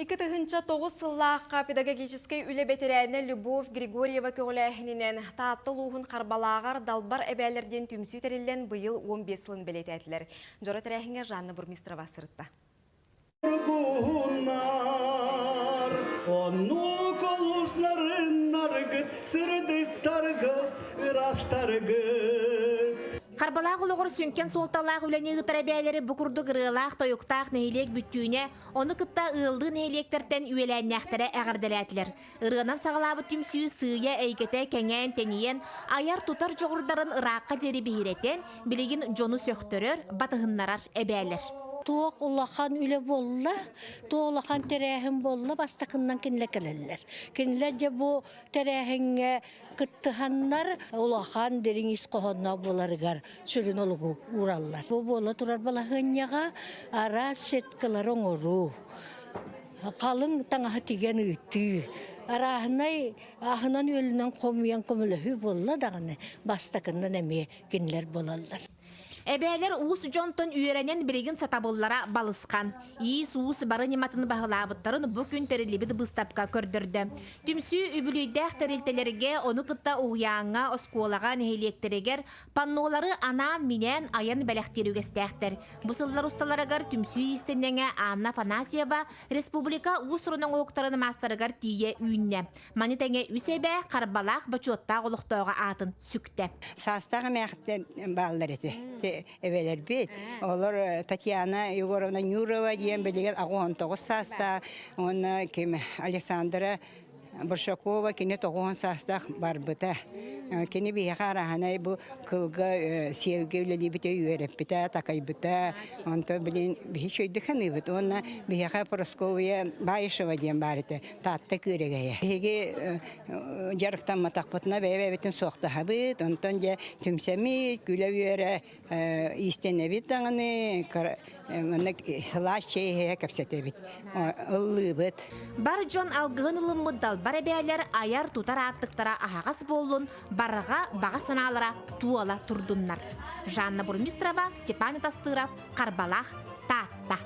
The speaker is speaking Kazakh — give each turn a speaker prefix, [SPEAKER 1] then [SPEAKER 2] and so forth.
[SPEAKER 1] Иккітігінші 9 сыллаққа педагогической үлі бетерәні Любовь Григорьева көләхінінен тааттыл уғын қарбалағар далбар әбәлерден түмсі терілен бұйыл 15 сылын білет әтілер. Жора тәрәхіңе Жанна Бурмистрова сыртта.
[SPEAKER 2] Қарбалақ ұлығыр сүнкен солталақ үләне ғытарабәлері бұқырды ғырылақ тойықтақ нәйлек бүттүйіне, оны күтта ұлды нәйлектерден үйеләннәқтері әғірділәтілер. Үрғанан сағалабы түмсүй сүйе әйкеті кәңән тәнейен, аяр тұтар жоғырдарын ұраққа дері бейретен, білеген жону сөқтірір, батығыннарар әбәлер.
[SPEAKER 3] Туок улахан үле болла, туолахан терәһин болла, бастакыннан кинле келеллер. Кинле же бу терәһингә кыттыханнар улахан дереңис кохонна боларгар сүрүн олугу ураллар. Бу болла турар балахынняга ара сеткалар оңору. Калың таңа тиген үтү. Арахнай ахынан өлүнөн комуян көмөлөһү болла даганы бастакыннан эме кинлер болаллар.
[SPEAKER 2] Әбәлер уус жонтон үйеренен біреген сатабыллара балысқан. Иис уус бары нематын бағылабыттарын бұ күн тәрелебеді бұстапқа көрдірді. Түмсі үбілейдәқ тәрелтелерге оны күтта уяңа оскуолаға нехелектерегер паннолары анан минен аян бәләқтеругестәқтер. Бұсыллар ұсталарығар түмсі истеннеңе Анна Фанасьева республика уусырының оқтарын мастарығар тие үйінне. Манетәңе үсебе қарбалақ бачотта олықтауға атын сүкті.
[SPEAKER 4] Састағы мәқтен балдар еті. Эвелер бит. Олар Татьяна Егоровна Нюрова диен белеген агон 9 саста, он кем Александра Боршакова кине 9 саста бар быта. Кине бия хараханай бу кылга сергейле бите үйреп бите такай бите. Онто билин бишөйдүкән бит. Онна бия Просковия Байшева диен барыты. Татта күрегәе. Хеге жарыктан матакпытна бәбе битен сокта хабыт. Онтон же түмсәми күлә үйрә истене бит даганы менә слаш чәйе капсәте бит. Ыллы бит.
[SPEAKER 2] Бар жон алгынылы мыддал бар әбәлер аяр тутар артықтара ағағас болын барыға баға саналара туала турдуннар. Жанна Бурмистрова, Степан Тастыров, Карбалах, Татта.